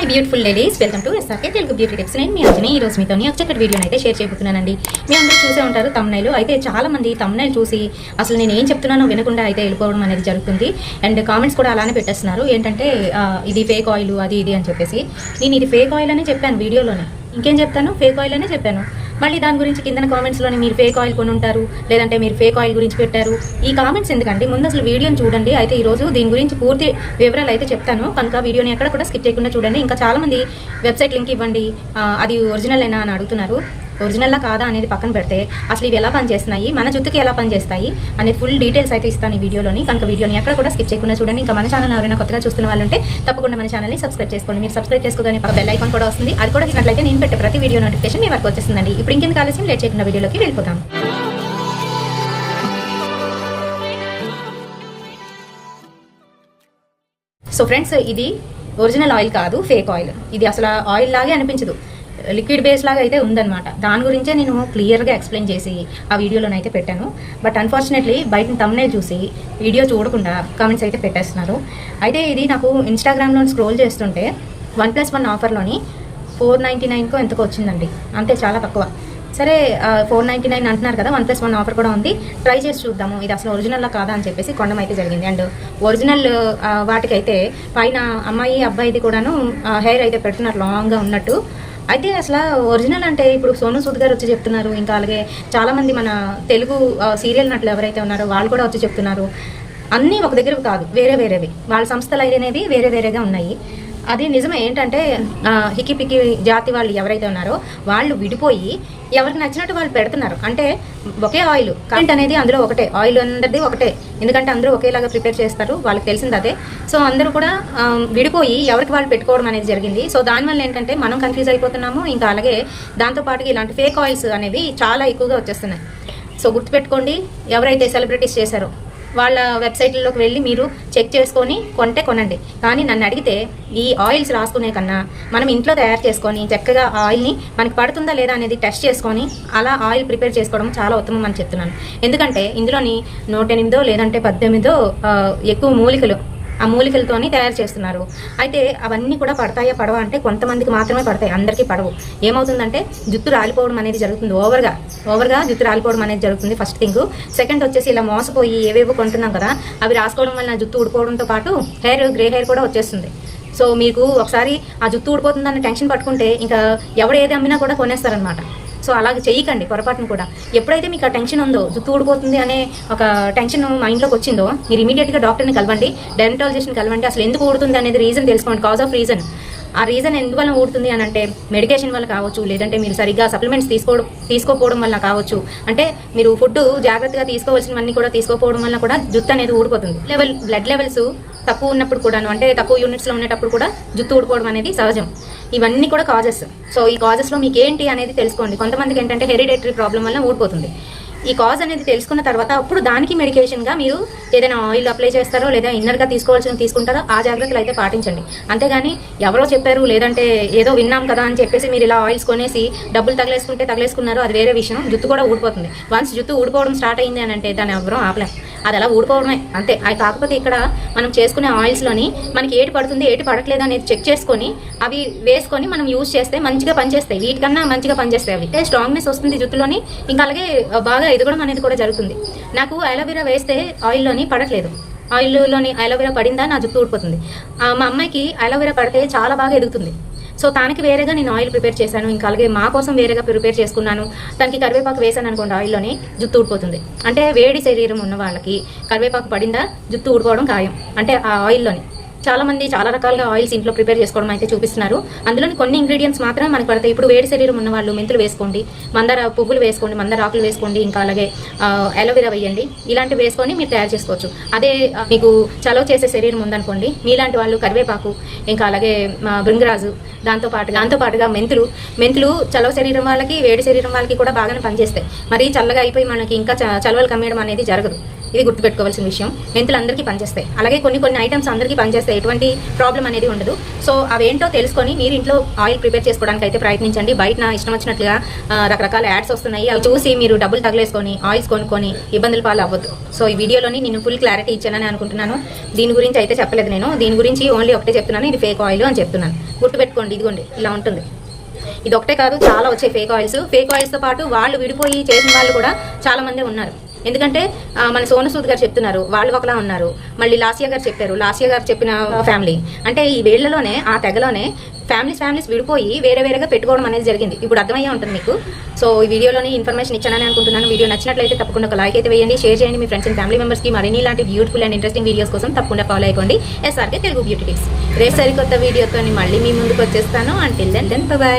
My beautiful ladies, welcome to SRK Telugu beauty tips. నేను మీ అంజని. ఈ రోజు మీతో ఒక చక్కటి వీడియోని అయితే షేర్ చేయబోతున్నానండి. మీ అందరూ చూసే ఉంటారు తమ్నైల్. అయితే చాలా మంది తమ్నైల్ చూసి అసలు నేను ఏం చెప్తున్నానో వినకుండా అయితే వెళ్ళిపోవడం అనేది జరుగుతుంది. అండ్ కామెంట్స్ కూడా అలానే పెట్టేస్తున్నారు. ఏంటంటే ఇది ఫేక్ ఆయిల్ అది ఇది అని చెప్పేసి. నేను ఇది ఫేక్ ఆయిల్ అనే చెప్పాను వీడియోలోనే. ఇంకేం చెప్తాను, ఫేక్ ఆయిల్ అనే చెప్పాను. మళ్ళీ దాని గురించి కింద కామెంట్స్లోనే మీరు ఫేక్ ఆయిల్ కొని ఉంటారు, లేదంటే మీరు ఫేక్ ఆయిల్ గురించి పెట్టారు. ఈ కామెంట్స్ ఎందుకండి, ముందు అసలు వీడియోని చూడండి. అయితే ఈరోజు దీని గురించి పూర్తి వివరాలు అయితే చెప్తాను కనుక వీడియోని ఎక్కడ కూడా స్కిప్ చేయకుండా చూడండి. ఇంకా చాలామంది వెబ్సైట్ లింక్ ఇవ్వండి, అది ఒరిజినల్ అయినా అని అడుగుతున్నారు. ఒరిజినల్లా కాదా అనేది పక్కన పెడితే అసలు ఇవి ఎలా పనిచేస్తున్నాయి, మన జుట్టుకి ఎలా పనిచేస్తాయి అనేది ఫుల్ డీటెయిల్స్ అయితే ఇస్తాను ఈ వీడియోలోని. కనుక వీడియోని ఎక్కడ కూడా స్కిప్ చేయకుండా చూడండి. ఇంకా మన ఛానల్ ఎవరైనా కొత్తగా చూస్తున్న వాళ్ళు ఉంటే తప్పకుండా మన ఛానల్ని సబ్స్క్రైబ్ చేసుకోండి. మీరు సబ్స్క్రైబ్ చేసుకోగానే పక్క బెల్ ఐకాన్ కూడా వస్తుంది. అది కూడా ఇట్లయితే నేను పెట్టే ప్రతి వీడియో నోటిఫికేషన్ మీ వరకు వచ్చేస్తుందండి. ఇప్పుడు ఇంకెందుకు ఆలస్యం, లేట్ చేయకుండా వీడియోలోకి వెళ్ళిపోతాం. సో ఫ్రెండ్స్, ఇది ఒరిజినల్ ఆయిల్ కాదు, ఫేక్ ఆయిల్. ఇది అసలు ఆయిల్ లాగే అనిపించదు, లిక్విడ్ బేస్ లాగా అయితే ఉందన్నమాట. దాని గురించే నేను క్లియర్గా ఎక్స్ప్లెయిన్ చేసి ఆ వీడియోలోనైతే పెట్టాను. బట్ అన్ఫార్చునేట్లీ బయట తమ్నైల్ చూసి వీడియో చూడకుండా కామెంట్స్ అయితే పెట్టేస్తున్నారు. అయితే ఇది నాకు ఇన్స్టాగ్రామ్లో స్క్రోల్ చేస్తుంటే 1+1 ఆఫర్లోని 499కో ఎంతకో వచ్చిందండి. అంతే, చాలా తక్కువ. సరే 499 అంటున్నారు కదా, 1+1 ఆఫర్ కూడా ఉంది, ట్రై చేసి చూద్దాము ఇది అసలు ఒరిజినల్లా కాదా అని చెప్పేసి కొనడం అయితే జరిగింది. అండ్ ఒరిజినల్ వాటికైతే పైన అమ్మాయి అబ్బాయిది కూడాను హెయిర్ అయితే పెడుతున్నారు లాంగ్గా ఉన్నట్టు. అయితే అసలు ఒరిజినల్ అంటే ఇప్పుడు సోను సూద్ గారు వచ్చి చెప్తున్నారు. ఇంకా అలాగే చాలామంది మన తెలుగు సీరియల్ నటులు ఎవరైతే ఉన్నారో వాళ్ళు కూడా వచ్చి చెప్తున్నారు. అన్నీ ఒక దగ్గర కాదు, వేరే వేరేవి. వాళ్ళ సంస్థలు అనేవి వేరే వేరేగా ఉన్నాయి. అది నిజమే. ఏంటంటే హికి పికి జాతి వాళ్ళు ఎవరైతే ఉన్నారో వాళ్ళు విడిపోయి ఎవరికి నచ్చినట్టు వాళ్ళు పెడుతున్నారు. అంటే ఒకే ఆయిల్ కంటెంట్ అనేది అందులో ఒకటే, ఆయిల్ అందరిది ఒకటే. ఎందుకంటే అందరూ ఒకేలాగా ప్రిపేర్ చేస్తారు, వాళ్ళకి తెలిసింది అదే. సో అందరూ కూడా విడిపోయి ఎవరికి వాళ్ళు పెట్టుకోవడం అనేది జరిగింది. సో దానివల్ల ఏంటంటే మనం కన్ఫ్యూజ్ అయిపోతున్నాము. ఇంకా అలాగే దాంతోపాటుగా ఇలాంటి ఫేక్ ఆయిల్స్ అనేవి చాలా ఎక్కువగా వచ్చేస్తున్నాయి. సో గుర్తుపెట్టుకోండి, ఎవరైతే సెలబ్రిటీస్ చేశారో వాళ్ళ వెబ్సైట్లలోకి వెళ్ళి మీరు చెక్ చేసుకొని కొంటే కొనండి. కానీ నన్ను అడిగితే ఈ ఆయిల్స్ రాసుకునే కన్నా మనం ఇంట్లో తయారు చేసుకొని చక్కగా ఆ ఆయిల్ని మనకి పడుతుందా లేదా అనేది టెస్ట్ చేసుకొని అలా ఆయిల్ ప్రిపేర్ చేసుకోవడం చాలా ఉత్తమం అని చెప్తున్నాను. ఎందుకంటే ఇందులోని 108 లేదంటే 18 ఎక్కువ మూలికలు, ఆ మూలికలతోని తయారు చేస్తున్నారు. అయితే అవన్నీ కూడా పడతాయా పడవా అంటే కొంతమందికి మాత్రమే పడతాయి, అందరికీ పడవు. ఏమవుతుందంటే జుట్టు రాలిపోవడం అనేది జరుగుతుంది, ఓవర్గా జుట్టు రాలిపోవడం అనేది జరుగుతుంది. First thing. సెకండ్ వచ్చేసి ఇలా మోసపోయి ఏవేవో కొంటున్నాం కదా, అవి రాసుకోవడం వల్ల జుట్టు ఊడిపోవడంతో పాటు గ్రే హెయిర్ కూడా వచ్చేస్తుంది. సో మీకు ఒకసారి ఆ జుట్టు ఊడిపోతుందన్న టెన్షన్ పట్టుకుంటే ఇంకా ఎవడు ఏది అమ్మినా కూడా కొనేస్తారనమాట. సో అలాగే చేయకండి పొరపాటును కూడా. ఎప్పుడైతే మీకు ఆ టెన్షన్ ఉందో, జుట్టు ఊడిపోతుంది అనే ఒక టెన్షన్ మైండ్లోకి వచ్చిందో, మీరు ఇమీడియట్గా డాక్టర్ని కలవండి, డెర్మటాలజిస్ట్ని కలవండి. అసలు ఎందుకు ఊడుతుంది అనేది రీజన్ తెలుసుకోండి, కాజ్ ఆఫ్ రీజన్. ఆ రీజన్ ఎందువల్ల ఊడుతుంది అని అంటే మెడికేషన్ వల్ల కావచ్చు, లేదంటే మీరు సరిగ్గా సప్లిమెంట్స్ తీసుకోకపోవడం వల్ల కావచ్చు. అంటే మీరు ఫుడ్ జాగ్రత్తగా తీసుకోవాల్సినవన్నీ కూడా తీసుకోకపోవడం వల్ల కూడా జుట్టు అనేది ఊడిపోతుంది. బ్లడ్ లెవెల్స్ తక్కువ ఉన్నప్పుడు కూడాను, అంటే తక్కువ యూనిట్స్లో ఉండేటప్పుడు కూడా జుట్టు ఊడిపోవడం అనేది సహజం. ఇవన్నీ కూడా కాజెస్. సో ఈ కాజెస్లో మీకు ఏంటి అనేది తెలుసుకోండి. కొంతమందికి ఏంటంటే హెరిడేటరీ ప్రాబ్లం వల్ల ఊడిపోతుంది. ఈ కాజ్ అనేది తెలుసుకున్న తర్వాత అప్పుడు దానికి మెడికేషన్గా మీరు ఏదైనా ఆయిల్ అప్లై చేస్తారో లేదా ఇన్నర్గా తీసుకుంటారో ఆ జాగ్రత్తలు అయితే పాటించండి. అంతేగాని ఎవరో చెప్పారు లేదంటే ఏదో విన్నాం కదా అని చెప్పేసి మీరు ఇలా ఆయిల్స్ కొనేసి డబ్బులు తగలేసుకున్నారో అది వేరే విషయం. జుట్టు కూడా ఊడిపోతుంది. వన్స్ జుట్టు ఊడిపోవడం స్టార్ట్ అయింది అని అంటే దాన్ని ఎవరూ ఆపలేం, అది అలా ఊడిపోవడమే అంతే. అది కాకపోతే ఇక్కడ మనం చేసుకునే ఆయిల్స్లోని మనకి ఏటి పడుతుంది ఏటి పడట్లేదు అనేది చెక్ చేసుకొని అవి వేసుకొని మనం యూజ్ చేస్తే మంచిగా పనిచేస్తాయి. వీటికన్నా మంచిగా పనిచేస్తాయి. అవి స్ట్రాంగ్నెస్ వస్తుంది జుట్టులోని, ఇంకా అలాగే బాగా ఎదగడం అనేది కూడా జరుగుతుంది. నాకు అలోవెరా వేస్తే ఆయిల్లోని పడట్లేదు, ఆయిల్లోని అలోవెరా పడిందా నా జుట్టు ఊడిపోతుంది. మా అమ్మాయికి అలోవెరా పడితే చాలా బాగా ఎదుగుతుంది. సో దానికి వేరేగా నేను ఆయిల్ ప్రిపేర్ చేశాను, ఇంకా అలాగే మా కోసం వేరేగా ప్రిపేర్ చేసుకున్నాను. దానికి కరివేపాకు వేసాను అనుకోండి, ఆయిల్లోని జుట్టు ఊడిపోతుంది. అంటే వేడి శరీరం ఉన్న వాళ్ళకి కరివేపాకు పడిందా జుట్టు ఊడిపోవడం ఖాయం. అంటే ఆ ఆయిల్లోని చాలామంది చాలా రకాలుగా ఆయిల్స్ ఇంట్లో ప్రిపేర్ చేసుకోవడం అయితే చూపిస్తున్నారు. అందులోని కొన్ని ఇంగ్రీడియంట్స్ మాత్రమే మనకు పడతాయి. ఇప్పుడు వేడి శరీరం ఉన్న వాళ్ళు మెంతులు వేసుకోండి, మందార పువ్వులు వేసుకోండి, మందార ఆకులు వేసుకోండి, ఇంకా అలాగే అలోవెరా వేయండి. ఇలాంటివి వేసుకొని మీరు తయారు చేసుకోవచ్చు. అదే మీకు చలవ చేసే శరీరం ఉందనుకోండి, మీలాంటి వాళ్ళు కరివేపాకు, ఇంకా అలాగే భృంగరాజు, దాంతోపాటుగా మెంతులు చలవ శరీరం వాళ్ళకి వేడి శరీరం వాళ్ళకి కూడా బాగానే పనిచేస్తాయి. మరీ చల్లగా అయిపోయి మనకి ఇంకా చలవలు కమ్మేయడం అనేది జరగదు. ఇది గుర్తుపెట్టుకోవాల్సిన విషయం. మెంతులు అందరికీ పనిచేస్తాయి, అలాగే కొన్ని ఐటమ్స్ అందరికీ పనిచేస్తాయి, ఎటువంటి ప్రాబ్లం అనేది ఉండదు. సో అవేంటో తెలుసుకొని మీరు ఇంట్లో ఆయిల్ ప్రిపేర్ చేసుకోవడానికి అయితే ప్రయత్నించండి. బయట ఇష్టం వచ్చినట్లుగా రకరకాల యాడ్స్ వస్తున్నాయి, అవి చూసి మీరు డబ్బులు తగిలేసుకొని ఆయిల్స్ కొనుక్కొని ఇబ్బందులు పాలు అవ్వద్దు. సో ఈ వీడియోలోని నేను ఫుల్ క్లారిటీ ఇచ్చానని అనుకుంటున్నాను. దీని గురించి అయితే చెప్పలేదు నేను, దీని గురించి ఓన్లీ ఒకటే చెప్తున్నాను, ఇది ఫేక్ ఆయిల్ అని చెప్తున్నాను. గుర్తుపెట్టుకోండి, ఇదిగోండి ఇలా ఉంటుంది. ఇది ఒకటే కాదు, చాలా వచ్చాయి ఫేక్ ఆయిల్స్. ఫేక్ ఆయిల్స్తో పాటు వాళ్ళు విడిపోయి చేసిన వాళ్ళు కూడా చాలా మంది ఉన్నారు. ఎందుకంటే మన సోను సూద్ గారు చెప్తున్నారు, వాళ్ళు ఒకలా ఉన్నారు. మళ్ళీ లాసియా గారు చెప్పారు, లాసియా గారు చెప్పిన ఫ్యామిలీ, అంటే ఈ వేళ్లలోనే ఆ తెగలోనే ఫ్యామిలీస్ విడిపోయి వేరేగా పెట్టుకోవడం అనేది జరిగింది. ఇప్పుడు అర్థమయ్యే ఉంటుంది మీకు. సో ఈ వీడియోలోని ఇన్ఫర్మేషన్ ఇచ్చానని అనుకుంటున్నాను. వీడియో నచ్చినట్లయితే తప్పకుండా ఒక లైక్ అయితే వేయండి, షేర్ చేయండి మీ ఫ్రెండ్స్ అండ్ ఫ్యామిలీ మెంబర్స్కి. మరిన్ని ఇలాంటి బ్యూటిఫుల్ అండ్ ఇంట్రెస్టింగ్ వీడియోస్ కోసం తప్పకుండా ఫాలో అయిపోండి SRK తెలుగు బ్యూటీ టిప్స్. రేపు సరికొత్త వీడియోతో మళ్ళీ మీ ముందుకు వచ్చేస్తాను. Until then by.